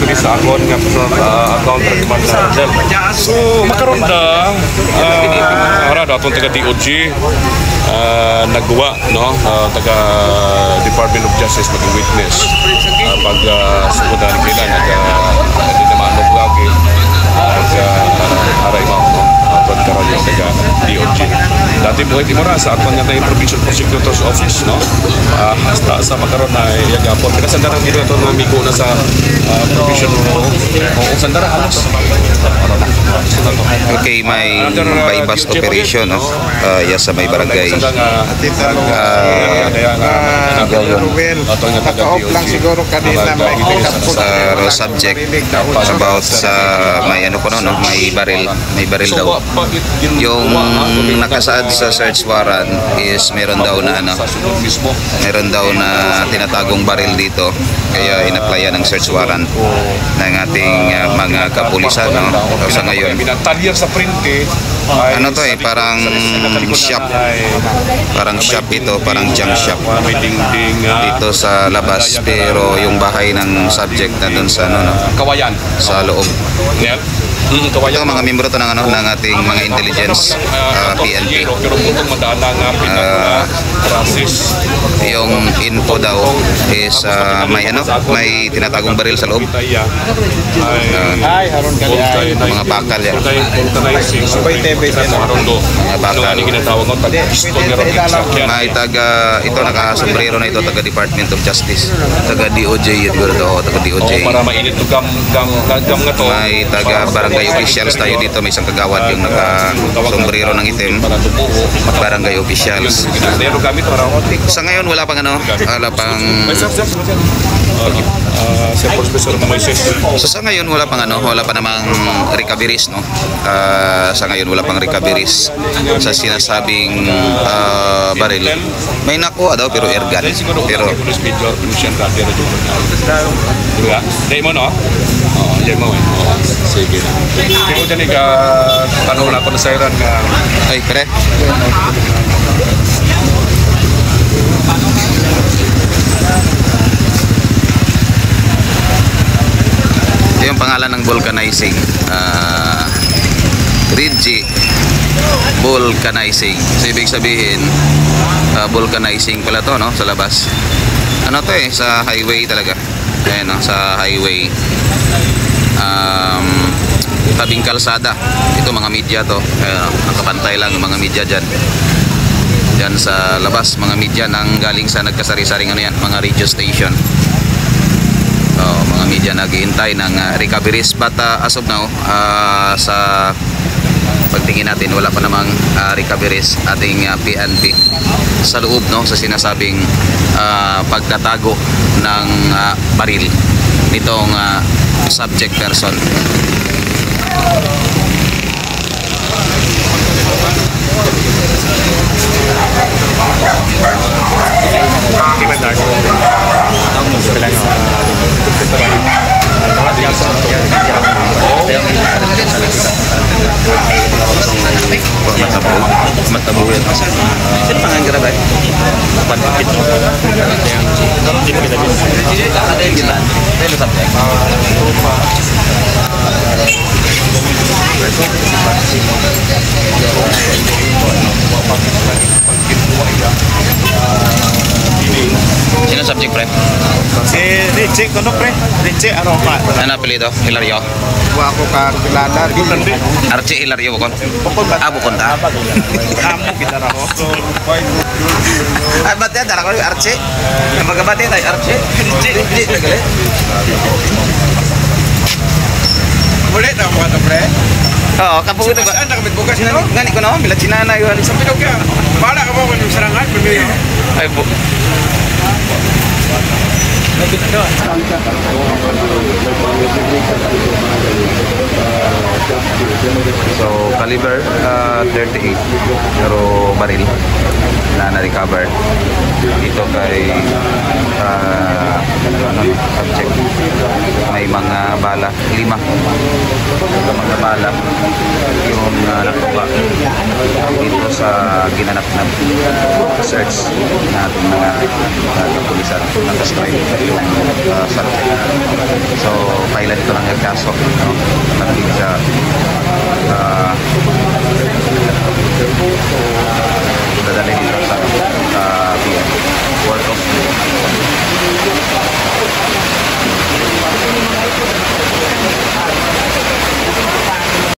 diri sa akon nga account ra man Del. So makaron da ara daton taga DOJ nagwa no taga Department of Justice maging witness pag sukudan nila di naman lagi aray mo aton karon yung taga DOJ. Dati po iti mura sa aton nga tayong Provincial Prosecutor's Office no. Hasta sa makaron na yagapon kada sandaran dito aton nga migo na sa provision o sandara halos. Okay, may bypass operation no. Yes, sa may barangay. Naka-off lang siguro kanina may subject about sa may ano ko no, may baril daw. Yung nakasaad sa search warrant is meron daw na tinatagong baril dito, kaya in-applyan ng search warrant ng ating mga kapulisan no. Sa ngayon ano to parang shop ito, parang junk shop dito sa labas, pero yung bahay ng subject na dun sa ano no, sa loob. Ito mga membro to ng ating mga intelligence PNP. Yung info daw is may tinatagong baril sa loob. Mga bakal yan. Mga bakal. May taga ito nakasombrero na ito, taga Department of Justice, taga DOJ taga DOJ. May taga barangay officials tayo dito, may isang kagawad yung naka-sombrero ng itim, barangay officials. Sa ngayon wala pang so sa ngayon wala pa namang recoveries no. Sa ngayon wala pang recoveries sa sinasabing baril. May nakuha daw pero airgun, pero sige. Kaya dyan tanong na ako na sayran nga ay pre. Ito yung pangalan ng vulcanizing Ridge vulcanizing. So ibig sabihin vulcanizing pala to no, sa labas. Ano to sa highway talaga. Ayan no, sa highway. Tabing kalsada. Ito mga media to. Nakabantay lang yung mga media dyan sa labas, mga media nang galing sa nagkasari-saring mga radio station. Mga media naghihintay ng recoveries, but as of now sa pagtingin natin wala pa namang recoveries ating PNP sa loob no, sa sinasabing pagtatago ng baril nitong subject person. Matabu ya. Sino pangan grab ay? Patikit mo. Hindi kita bisa. Ada yang gila. Saya subjek. Sino subjek pre? Si Rinche, ano pre? Rinche, ano pa? Ano apelido? Hilario? Wa ako kakilala. Archie Hilario bukon? Bukon ba? Bukon ta? Amo kita na ko. Ay, ba't yan? Dala ko yung Archie? Magkabati tayo, Archie? Hindi, tagali. Ulit na ako pre? Oo, kapuhin na ba? Saan na kami bukas na? Ngani ko na, mila sinana yun. Sa pinog ka. Bahala ka mo kung yung serangan. Ay, bu. So caliber 38 pero baril na na-recover dito kay subject. May mga bala 5 mga bala yung nakuha dito sa ginanap na search natin mga kapulisan. Nakascribe yung subject. So, pailan ito lang yung kaso, no? Kapatid sa